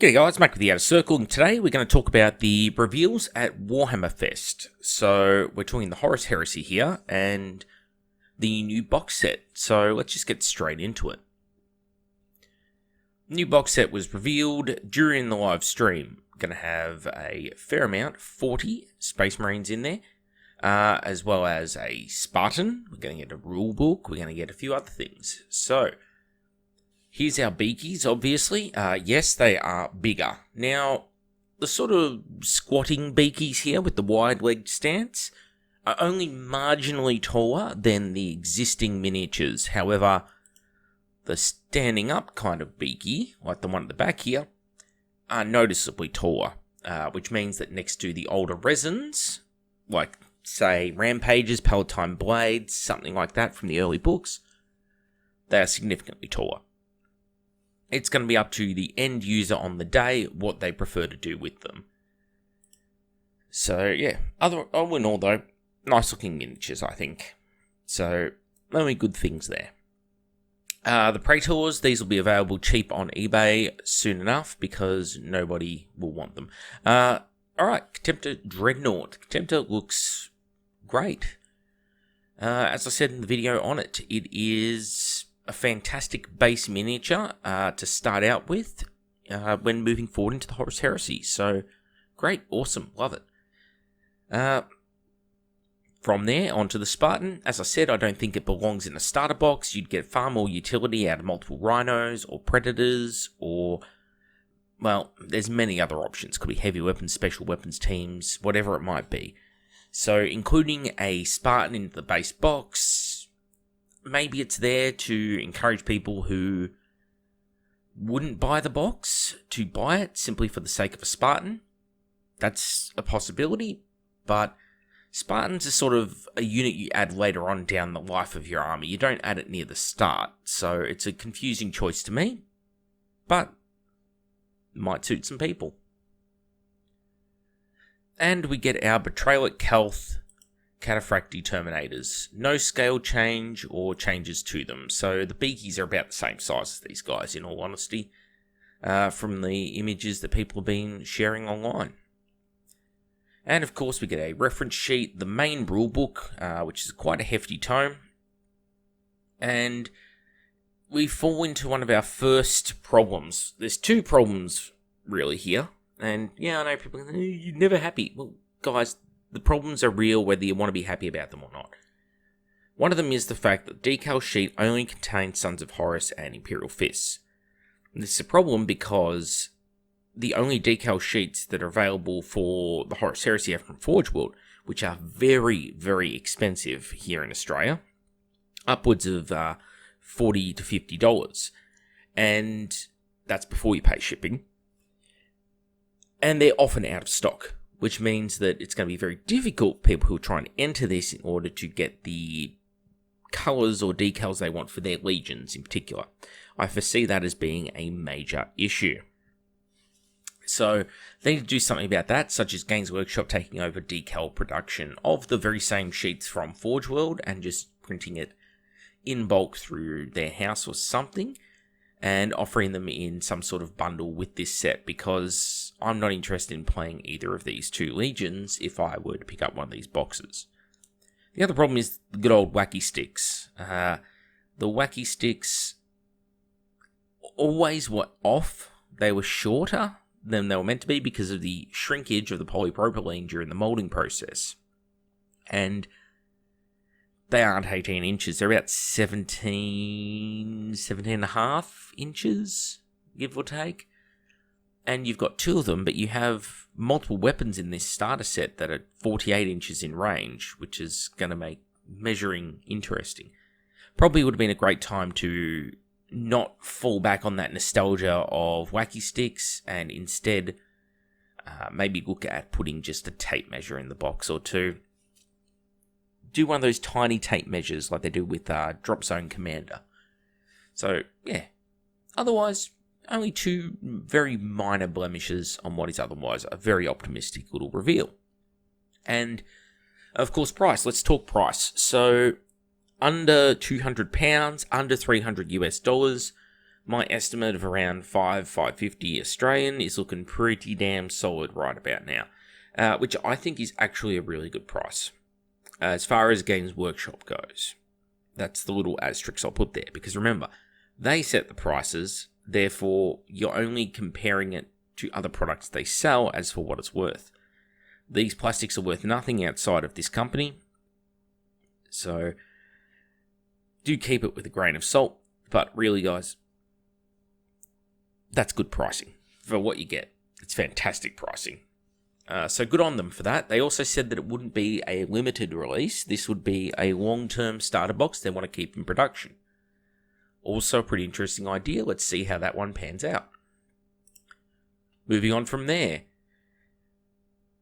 G'day guys, Mac with the Outer Circle, and today we're going to talk about the reveals at Warhammer Fest. So we're talking the Horus Heresy here, and the new box set. So let's just get straight into it. New box set was revealed during the live stream. Going to have a fair amount, 40 Space Marines in there, as well as a Spartan. We're going to get a rule book. We're going to get a few other things. So here's our beakies, obviously. Yes, they are bigger. Now, the sort of squatting beakies here with the wide-legged stance are only marginally taller than the existing miniatures. However, the standing up kind of beaky, like the one at the back here, are noticeably taller, which means that next to the older resins, like, say, Rampages, Palatine Blades, something like that from the early books, they are significantly taller. It's going to be up to the end user on the day what they prefer to do with them. So, yeah. All in all, though, nice looking miniatures, I think. So, only good things there. The Praetors, these will be available cheap on eBay soon enough because nobody will want them. Alright, Contemptor Dreadnought. Contemptor looks great. As I said in the video on it, it is a fantastic base miniature to start out with when moving forward into the Horus Heresy. So, great, awesome, love it. From there, onto the Spartan. As I said, I don't think it belongs in a starter box. You'd get far more utility out of multiple Rhinos or Predators or, well, there's many other options. Could be heavy weapons, special weapons teams, whatever it might be. So, including a Spartan into the base box, maybe it's there to encourage people who wouldn't buy the box to buy it simply for the sake of a Spartan. That's a possibility, but Spartans are sort of a unit you add later on down the life of your army. You don't add it near the start, so it's a confusing choice to me, but might suit some people. And we get our Betrayal at Kelth Cataphract Determinators. No scale change or changes to them. So the beakies are about the same size as these guys, in all honesty, from the images that people have been sharing online. And of course we get a reference sheet, the main rulebook, which is quite a hefty tome. And we fall into one of our first problems. There's two problems really here. And yeah, I know people are you're never happy. Well, guys, the problems are real whether you want to be happy about them or not. One of them is the fact that the decal sheet only contains Sons of Horus and Imperial Fists. And this is a problem because the only decal sheets that are available for the Horus Heresy are from Forge World, which are very, very expensive here in Australia. Upwards of $40 to $50. And that's before you pay shipping. And they're often out of stock, which means that it's going to be very difficult for people who are trying to enter this in order to get the colours or decals they want for their legions in particular. I foresee that as being a major issue. So they need to do something about that, such as Games Workshop taking over decal production of the very same sheets from Forge World and just printing it in bulk through their house or something, and offering them in some sort of bundle with this set, because I'm not interested in playing either of these two legions if I were to pick up one of these boxes. The other problem is the good old wacky sticks. The wacky sticks always were off. They were shorter than they were meant to be because of the shrinkage of the polypropylene during the moulding process. And they aren't 18 inches. They're about 17 and a half inches, give or take. And you've got two of them, but you have multiple weapons in this starter set that are 48 inches in range, which is going to make measuring interesting. Probably would have been a great time to not fall back on that nostalgia of wacky sticks and instead maybe look at putting just a tape measure in the box or two. Do one of those tiny tape measures like they do with Drop Zone Commander. So, yeah. Otherwise, only two very minor blemishes on what is otherwise a very optimistic little reveal. And, of course, price. Let's talk price. So, under £200, under $300 US. My estimate of around $550 Australian is looking pretty damn solid right about now, which I think is actually a really good price. As far as Games Workshop goes, that's the little asterisk I'll put there, because remember, they set the prices, therefore you're only comparing it to other products they sell as for what it's worth. These plastics are worth nothing outside of this company, so do keep it with a grain of salt, but really guys, that's good pricing for what you get. It's fantastic pricing. So good on them for that. They also said that it wouldn't be a limited release. This would be a long-term starter box they want to keep in production. Also a pretty interesting idea. Let's see how that one pans out. Moving on from there.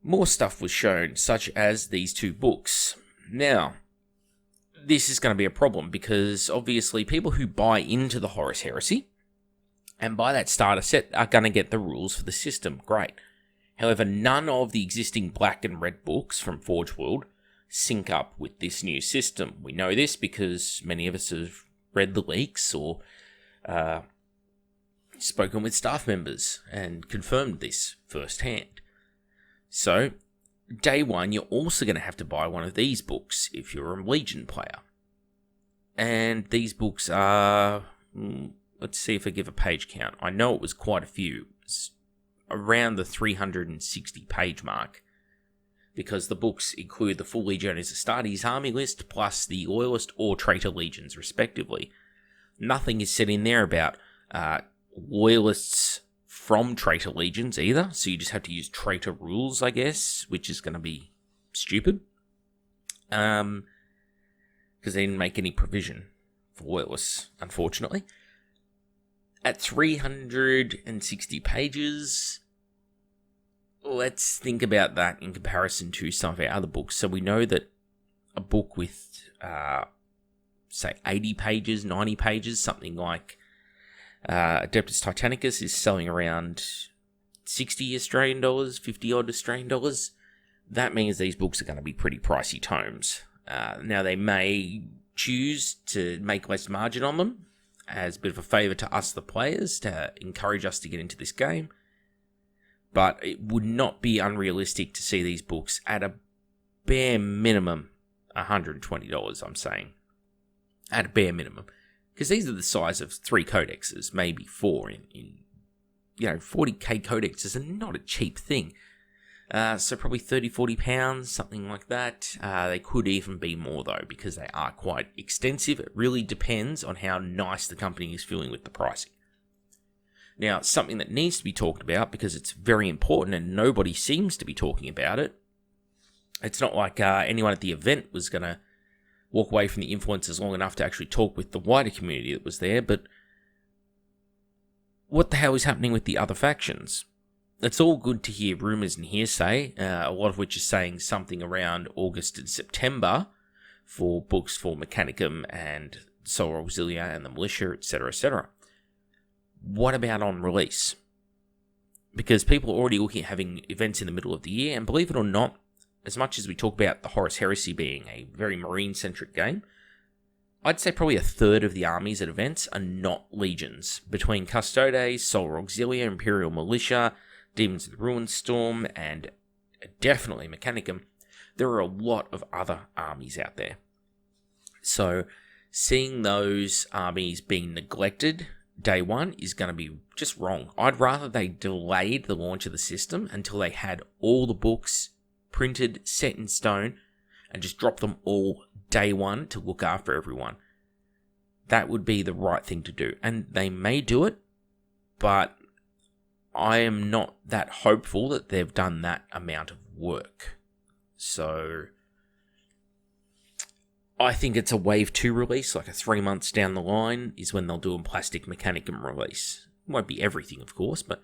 More stuff was shown, such as these 2 books. Now, this is going to be a problem because obviously people who buy into the Horus Heresy and buy that starter set are going to get the rules for the system. Great. However, none of the existing black and red books from Forge World sync up with this new system. We know this because many of us have read the leaks or spoken with staff members and confirmed this firsthand. So, day one, you're also going to have to buy one of these books if you're a Legion player. And these books are, let's see if I give a page count. I know it was quite a few. It's around the 360 page mark, because the books include the full Legionaries Astartes army list plus the Loyalist or Traitor legions respectively. Nothing is said in there about Loyalists from Traitor legions either, so you just have to use Traitor rules, I guess, which is going to be stupid, because they didn't make any provision for Loyalists, unfortunately. At 360 pages, let's think about that in comparison to some of our other books. So we know that a book with, say, 80 pages, 90 pages, something like Adeptus Titanicus is selling around 60 Australian dollars, 50 odd Australian dollars. That means these books are going to be pretty pricey tomes. Now, they may choose to make less margin on them, as a bit of a favour to us, the players, to encourage us to get into this game. But it would not be unrealistic to see these books at a bare minimum $120, I'm saying. At a bare minimum. Because these are the size of 3 codexes, maybe 4 in 40k codexes are not a cheap thing. So probably 30, 40 pounds, something like that. They could even be more though, because they are quite extensive. It really depends on how nice the company is feeling with the pricing. Now, something that needs to be talked about, because it's very important and nobody seems to be talking about it. It's not like anyone at the event was going to walk away from the influencers long enough to actually talk with the wider community that was there, but what the hell is happening with the other factions? It's all good to hear rumours and hearsay, a lot of which is saying something around August and September for books for Mechanicum and Solar Auxilia and the Militia, etc., etc. What about on release? Because people are already looking at having events in the middle of the year, and believe it or not, as much as we talk about the Horus Heresy being a very Marine-centric game, I'd say probably a third of the armies at events are not legions. Between Custodes, Solar Auxilia, Imperial Militia, Demons of the Ruinstorm, and definitely Mechanicum, there are a lot of other armies out there. So, seeing those armies being neglected day one is going to be just wrong. I'd rather they delayed the launch of the system until they had all the books printed, set in stone, and just drop them all day one to look after everyone. That would be the right thing to do. And they may do it, but I am not that hopeful that they've done that amount of work. So I think it's a Wave 2 release, like a 3 months down the line is when they'll do a Plastic Mechanicum release. It won't be everything, of course, but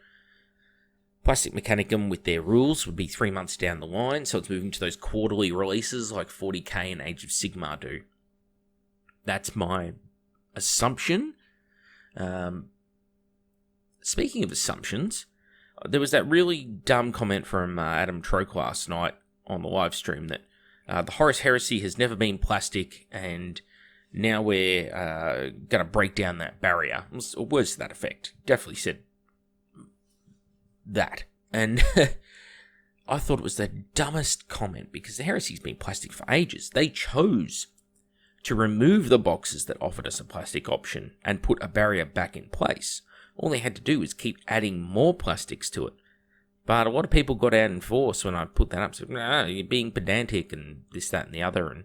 Plastic Mechanicum with their rules would be 3 months down the line, so it's moving to those quarterly releases like 40k and Age of Sigmar do. That's my assumption. Speaking of assumptions, there was that really dumb comment from Adam Troke last night on the live stream that the Horus Heresy has never been plastic and Now we're going to break down that barrier. Words to that effect. Definitely said that. And I thought it was the dumbest comment, because the Heresy's been plastic for ages. They chose to remove the boxes that offered us a plastic option and put a barrier back in place. All they had to do was keep adding more plastics to it. But a lot of people got out in force when I put that up. So, no, you're being pedantic and this, that, and the other. And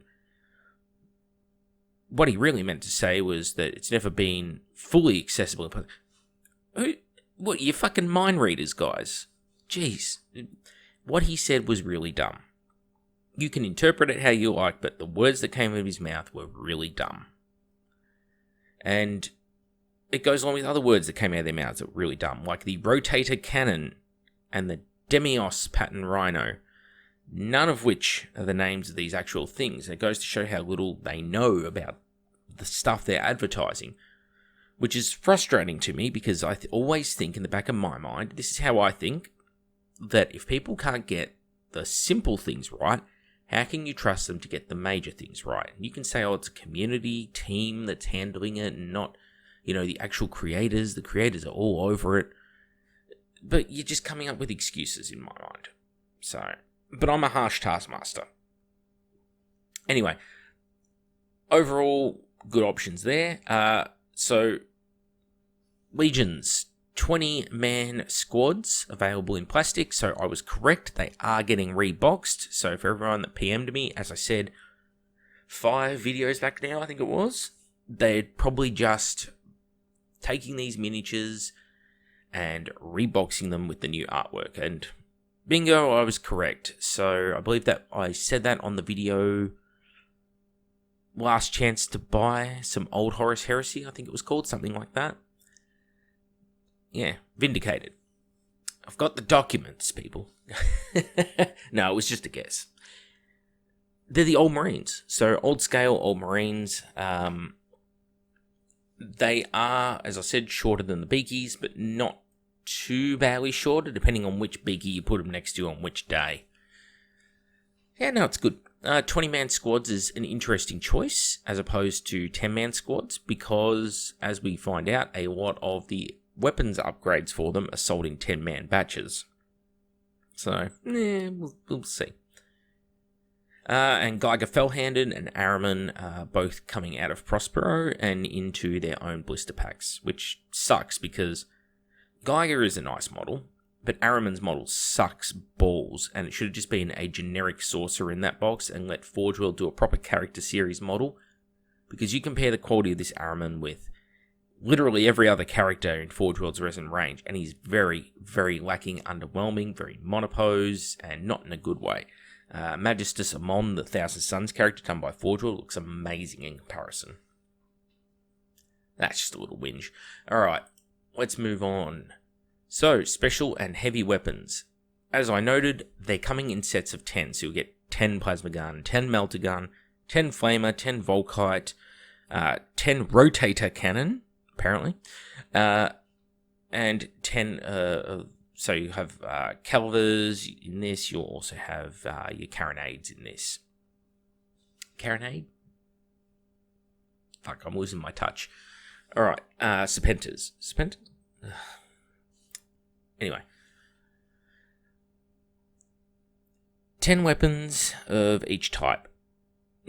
what he really meant to say was that it's never been fully accessible. What, you fucking mind readers, guys? Jeez. What he said was really dumb. You can interpret it how you like, but the words that came out of his mouth were really dumb. And it goes along with other words that came out of their mouths that were really dumb, like the rotator cannon and the Demios pattern rhino, none of which are the names of these actual things. It goes to show how little they know about the stuff they're advertising, which is frustrating to me, because I always think in the back of my mind, this is how I think, that if people can't get the simple things right, how can you trust them to get the major things right? You can say, oh, it's a community team that's handling it and not, the actual creators. The creators are all over it. But you're just coming up with excuses in my mind. So, but I'm a harsh taskmaster. Anyway, overall, good options there. So, Legions, 20-man squads available in plastic. So I was correct. They are getting reboxed. So for everyone that PM'd me, as I said, 5 videos back now, I think it was, they're probably just taking these miniatures and reboxing them with the new artwork. And bingo, I was correct. So I believe that I said that on the video Last Chance to Buy some old Horus Heresy, I think it was called, something like that. Yeah, vindicated. I've got the documents, people. No, it was just a guess. They're the old Marines. So old scale, old Marines. They are, as I said, shorter than the Beakies, but not too badly shorter, depending on which Beaky you put them next to on which day. Yeah, no, it's good. 20-man squads is an interesting choice, as opposed to 10-man squads, because, as we find out, a lot of the weapons upgrades for them are sold in 10-man batches. So, we'll see. And Geiger Fellhanded and Araman are both coming out of Prospero and into their own blister packs, which sucks because Geiger is a nice model, but Araman's model sucks balls, and it should have just been a generic sorcerer in that box and let Forge World do a proper character series model, because you compare the quality of this Araman with literally every other character in Forge World's Resin range, and he's very, very lacking, underwhelming, very monopose, and not in a good way. Magistus Amon, the Thousand Suns character done by Forge World, looks amazing in comparison. That's just a little whinge. Alright, let's move on. So, special and heavy weapons. As I noted, they're coming in sets of 10, so you'll get 10 Plasma Gun, 10 Melter Gun, 10 Flamer, 10 Volkite, 10 Rotator Cannon, apparently, and 10, so you have Calvers in this, you'll also have your Carronades in this. Carronade? Fuck, I'm losing my touch. Alright, Serpentas. Serpentas? Anyway. 10 weapons of each type.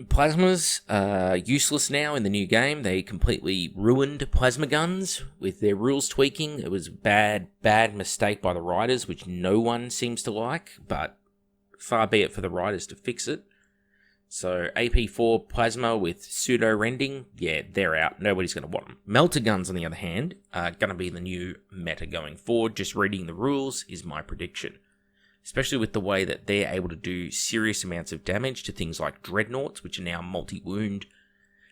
Plasmas are useless now in the new game. They completely ruined plasma guns with their rules tweaking. It was a bad mistake by the writers, which no one seems to like, but far be it for the writers to fix it. So AP4 plasma with pseudo-rending, yeah, they're out. Nobody's going to want them. Melter guns, on the other hand, are going to be the new meta going forward. Just reading the rules is my prediction. Especially with the way that they're able to do serious amounts of damage to things like Dreadnoughts, which are now multi-wound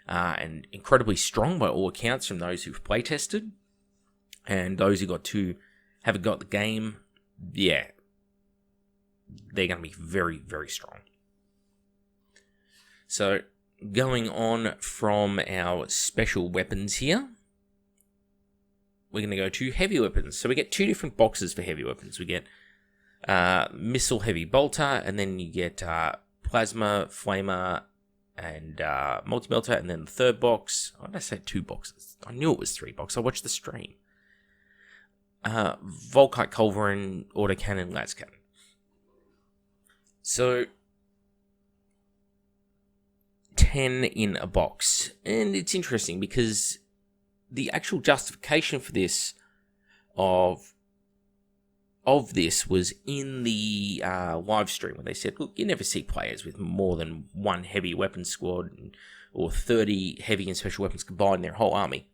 and incredibly strong by all accounts from those who've playtested. And those who haven't got the game, yeah, they're going to be very, very strong. So, going on from our special weapons here, we're going to go to heavy weapons. So we get 2 different boxes for heavy weapons. We get Missile Heavy Bolter, and then you get Plasma Flamer and multi-melter, and then the third box. Why did I say 2 boxes? I knew it was 3 boxes. I watched the stream. Volkite Culverin, autocannon, las cannon. So 10 in a box, and it's interesting because the actual justification for this of this was in the live stream where they said, look, you never see players with more than 1 heavy weapon squad or 30 heavy and special weapons combined in their whole army.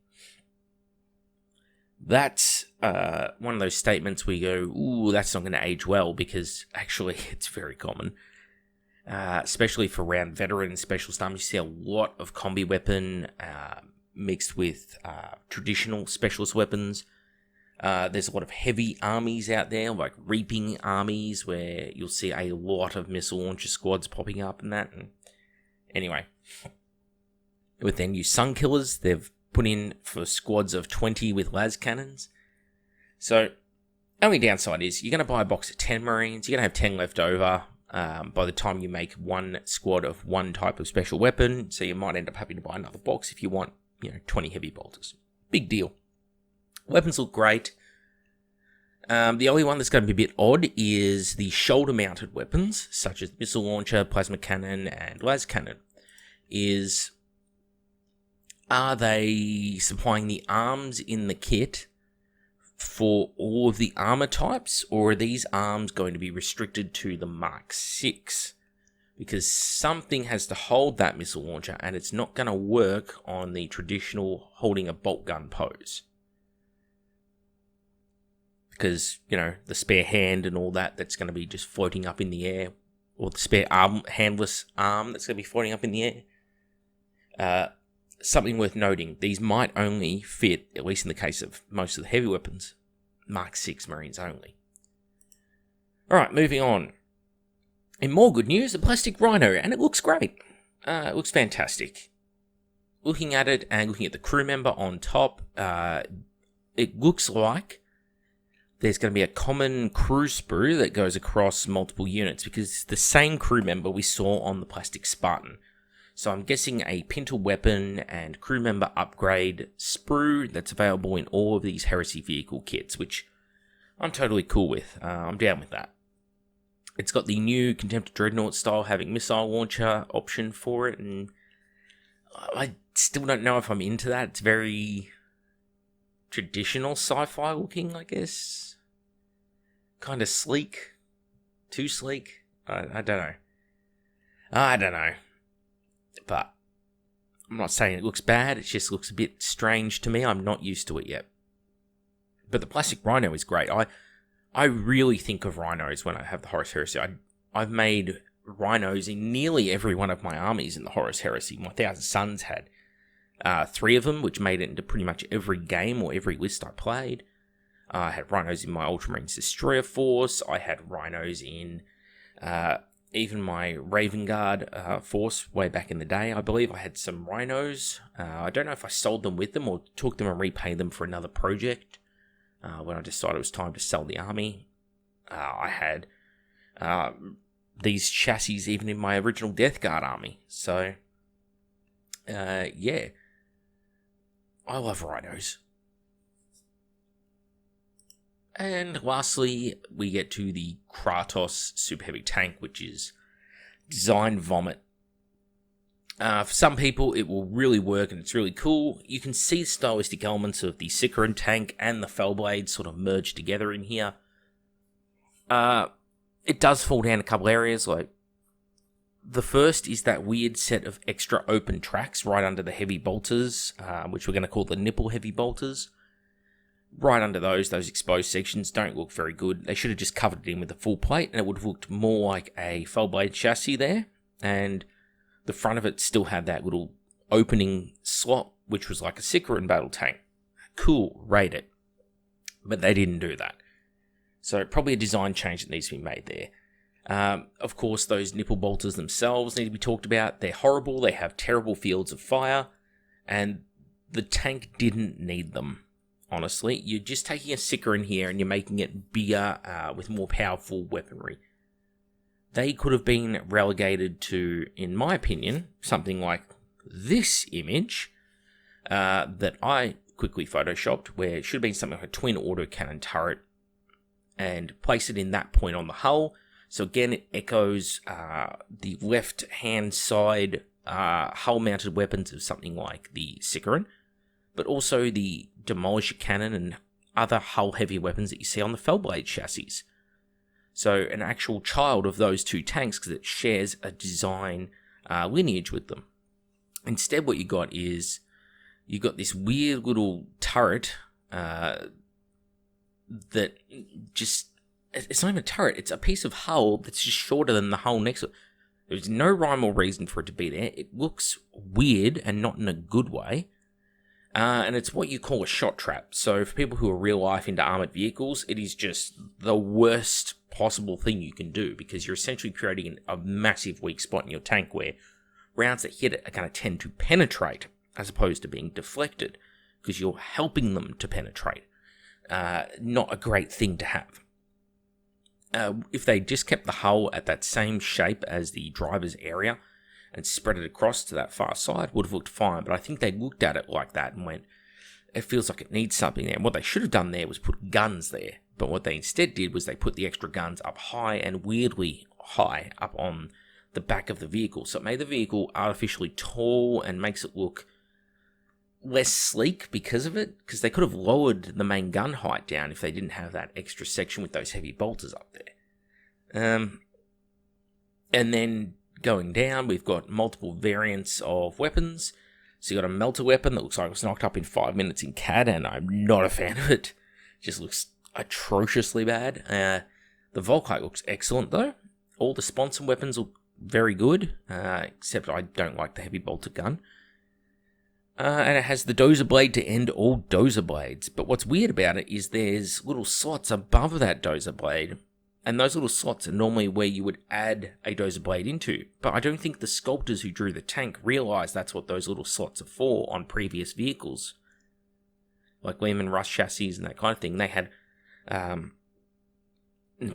That's one of those statements where you go, ooh, that's not going to age well, because actually it's very common. Especially for round veteran specialist armies, you see a lot of combi weapon mixed with traditional specialist weapons. There's a lot of heavy armies out there, like reaping armies, where you'll see a lot of missile launcher squads popping up and that. And anyway, with their new Sun Killers, they've put in for squads of 20 with las cannons. So, only downside is you're going to buy a box of 10 Marines, you're going to have 10 left over by the time you make one squad of one type of special weapon, so you might end up having to buy another box if you want, 20 heavy bolters. Big deal. Weapons look great. The only one that's going to be a bit odd is the shoulder-mounted weapons, such as missile launcher, plasma cannon, and las cannon. Are they supplying the arms in the kit for all of the armor types, or are these arms going to be restricted to the Mark 6? Because something has to hold that missile launcher, and it's not going to work on the traditional holding a bolt gun pose. Because, the spare hand and all that's going to be just floating up in the air, or the spare handless arm that's going to be floating up in the air. Something worth noting, these might only fit, at least in the case of most of the heavy weapons, Mark 6 Marines only. Alright, moving on. In more good news, the plastic rhino, and it looks great. It looks fantastic. Looking at it and looking at the crew member on top, it looks like there's going to be a common crew sprue that goes across multiple units, because it's the same crew member we saw on the plastic Spartan. So I'm guessing a Pintle weapon and crew member upgrade sprue that's available in all of these Heresy vehicle kits, which I'm totally cool with. I'm down with that. It's got the new Contempt Dreadnought style having missile launcher option for it, and I still don't know if I'm into that. It's very traditional sci-fi looking, I guess. Kind of sleek. Too sleek. I don't know. But I'm not saying it looks bad, it just looks a bit strange to me. I'm not used to it yet. But the plastic rhino is great. I really think of rhinos when I have the Horus Heresy. I've made rhinos in nearly every one of my armies in the Horus Heresy. My Thousand Sons had 3 of them, which made it into pretty much every game or every list I played. I had rhinos in my Ultramarines Destroyer Force. I had rhinos in even my Raven Guard force way back in the day. I believe I had some rhinos. I don't know if I sold them with them or took them and repaid them for another project when I decided it was time to sell the army. I had these chassis even in my original Death Guard army. So, yeah. I love rhinos. And lastly, we get to the Kratos Super Heavy Tank, which is design vomit. For some people, it will really work and it's really cool. You can see the stylistic elements of the Sicaran tank and the Fellblade sort of merged together in here. It does fall down a couple areas, like the first is that weird set of extra open tracks right under the heavy bolters, which we're going to call the nipple heavy bolters. Right under those exposed sections don't look very good. They should have just covered it in with a full plate, and it would have looked more like a Fellblade chassis there. And the front of it still had that little opening slot, which was like a Sicaran battle tank. Cool, rate it. But they didn't do that. So probably a design change that needs to be made there. Of course, those nipple bolters themselves need to be talked about. They're horrible, they have terrible fields of fire, and the tank didn't need them. Honestly, you're just taking a Sicaran here and you're making it bigger with more powerful weaponry. they could have been relegated to, in my opinion, something like this image that I quickly photoshopped, where it should have been something like a twin autocannon turret, and place it in that point on the hull. So again, it echoes the left-hand side hull-mounted weapons of something like the Sicaran, but also the Demolisher Cannon and other hull-heavy weapons that you see on the Fellblade chassis. So an actual child of those two tanks, because it shares a design lineage with them. Instead, what you got is, you got this weird little turret that just, it's not even a turret, it's a piece of hull that's just shorter than the hull next to it. There's no rhyme or reason for it to be there. It looks weird and not in a good way. And it's what you call a shot trap. So for people who are real life into armored vehicles, it is just the worst possible thing you can do, because you're essentially creating a massive weak spot in your tank where rounds that hit it are going to tend to penetrate as opposed to being deflected, because you're helping them to penetrate. Not a great thing to have. If they just kept the hull at that same shape as the driver's area and spread it across to that far side, would have looked fine. But I think they looked at it like that and went, it feels like it needs something there. And what they should have done there was put guns there. But what they instead did was they put the extra guns up high, and weirdly high, up on the back of the vehicle. So it made the vehicle artificially tall and makes it look less sleek because of it. Because they could have lowered the main gun height down if they didn't have that extra section with those heavy bolters up there. And then going down, we've got multiple variants of weapons. So you got a melter weapon that looks like it was knocked up in 5 minutes in CAD, and I'm not a fan of it. It just looks atrociously bad. The Volkite looks excellent though. All the sponsor weapons look very good, except I don't like the heavy bolter gun. And it has the dozer blade to end all dozer blades. But what's weird about it is there's little slots above that dozer blade, and those little slots are normally where you would add a dozer blade into. But I don't think the sculptors who drew the tank realised that's what those little slots are for on previous vehicles. Like Lehman Russ chassis and that kind of thing. They had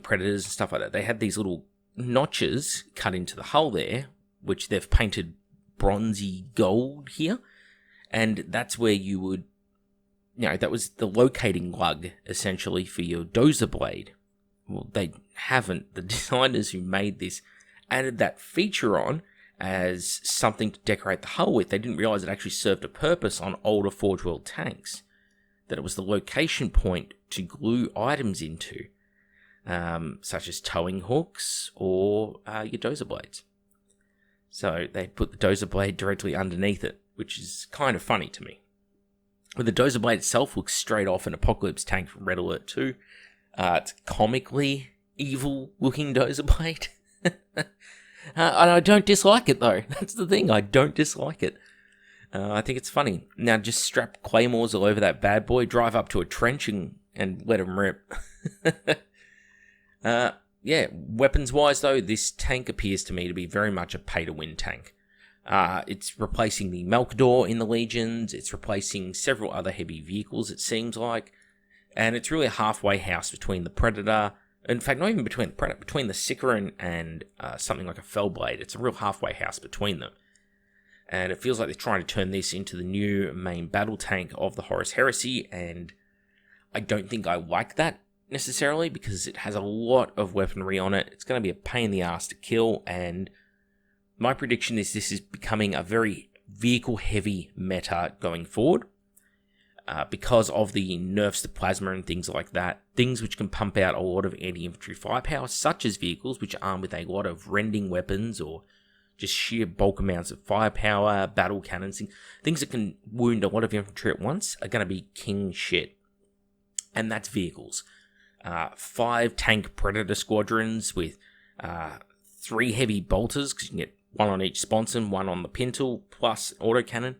Predators and stuff like that. They had these little notches cut into the hull there, which they've painted bronzy gold here. And that's where you would, that was the locating lug, essentially, for your dozer blade. Well, they haven't. The designers who made this added that feature on as something to decorate the hull with. They didn't realise it actually served a purpose on older Forge World tanks, that it was the location point to glue items into, such as towing hooks or your dozer blades. So they put the dozer blade directly underneath it, which is kind of funny to me. But the dozer blade itself looks straight off an Apocalypse tank from Red Alert 2. It's comically evil-looking dozer blade. And I don't dislike it, though. That's the thing, I don't dislike it. I think it's funny. Now, just strap claymores all over that bad boy, drive up to a trench and let them rip. Weapons-wise, though, this tank appears to me to be very much a pay-to-win tank. It's replacing the Melkador in the Legions, it's replacing several other heavy vehicles, it seems like, and it's really a halfway house between the Predator, in fact, not even between the Predator, between the Sicaran and something like a Fellblade. It's a real halfway house between them. And it feels like they're trying to turn this into the new main battle tank of the Horus Heresy, and I don't think I like that necessarily, because it has a lot of weaponry on it. It's going to be a pain in the ass to kill, and my prediction is this is becoming a very vehicle-heavy meta going forward, because of the nerfs to plasma and things like that. Things which can pump out a lot of anti-infantry firepower, such as vehicles which are armed with a lot of rending weapons or just sheer bulk amounts of firepower, battle cannons, things that can wound a lot of infantry at once, are going to be king shit. And that's vehicles. 5 tank Predator squadrons with 3 heavy bolters, because you can get 1 on each sponson, 1 on the pintle, plus autocannon.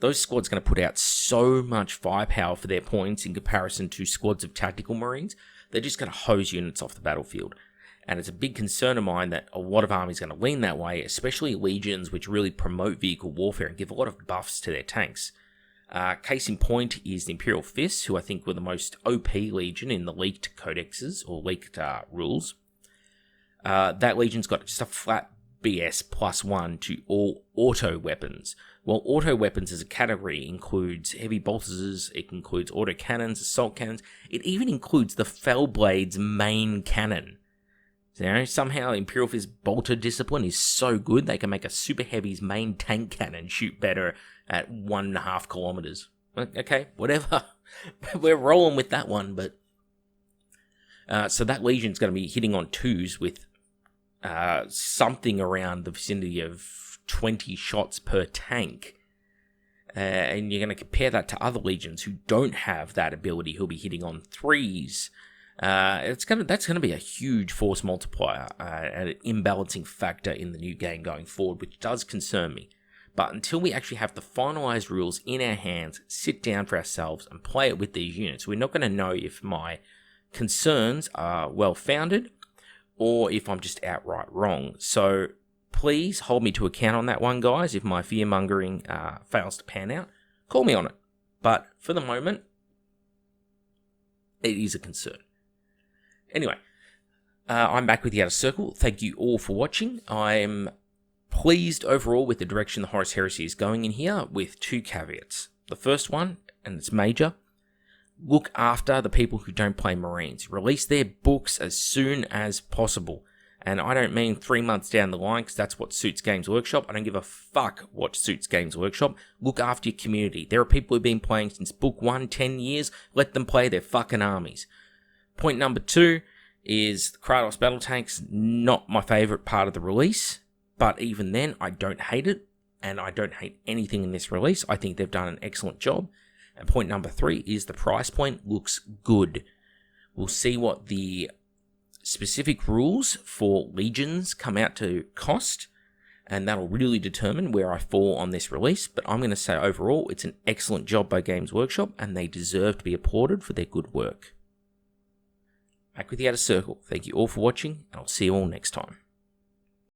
Those squads are going to put out so much firepower for their points in comparison to squads of tactical marines. They're just going to hose units off the battlefield. And it's a big concern of mine that a lot of armies are going to lean that way, especially legions, which really promote vehicle warfare and give a lot of buffs to their tanks. Case in point is the Imperial Fists, who I think were the most OP legion in the leaked codexes or leaked rules. that Legion's got just a flat BS +1 to all auto weapons. Well, auto weapons as a category includes heavy bolters, it includes auto cannons, assault cannons, it even includes the Fellblade's main cannon. So, somehow Imperial Fist's bolter discipline is so good they can make a Super Heavy's main tank cannon shoot better at 1.5 kilometers. Okay, whatever. We're rolling with that one, but so that Legion's going to be hitting on 2s with something around the vicinity of 20 shots per tank. And you're going to compare that to other Legions who don't have that ability, who'll be hitting on 3s. That's going to be a huge force multiplier and an imbalancing factor in the new game going forward, which does concern me. But until we actually have the finalized rules in our hands, sit down for ourselves and play it with these units, we're not going to know if my concerns are well founded or if I'm just outright wrong. So please hold me to account on that one, guys. If my fear-mongering fails to pan out, call me on it. But for the moment, it is a concern. Anyway, I'm back with the Outer Circle. Thank you all for watching. I'm pleased overall with the direction the Horus Heresy is going in here, with 2 caveats. The first one, and it's major, look after the people who don't play Marines. Release their books as soon as possible. And I don't mean 3 months down the line, because that's what suits Games Workshop. I don't give a fuck what suits Games Workshop. Look after your community. There are people who've been playing since book 1, 10 years. Let them play their fucking armies. Point number 2 is the Kratos battle tanks, not my favourite part of the release. But even then, I don't hate it, and I don't hate anything in this release. I think they've done an excellent job. And point number 3 is the price point looks good. We'll see what the specific rules for Legions come out to cost, and that'll really determine where I fall on this release. But I'm going to say overall, it's an excellent job by Games Workshop, and they deserve to be applauded for their good work. Back with the Outer Circle. Thank you all for watching, and I'll see you all next time.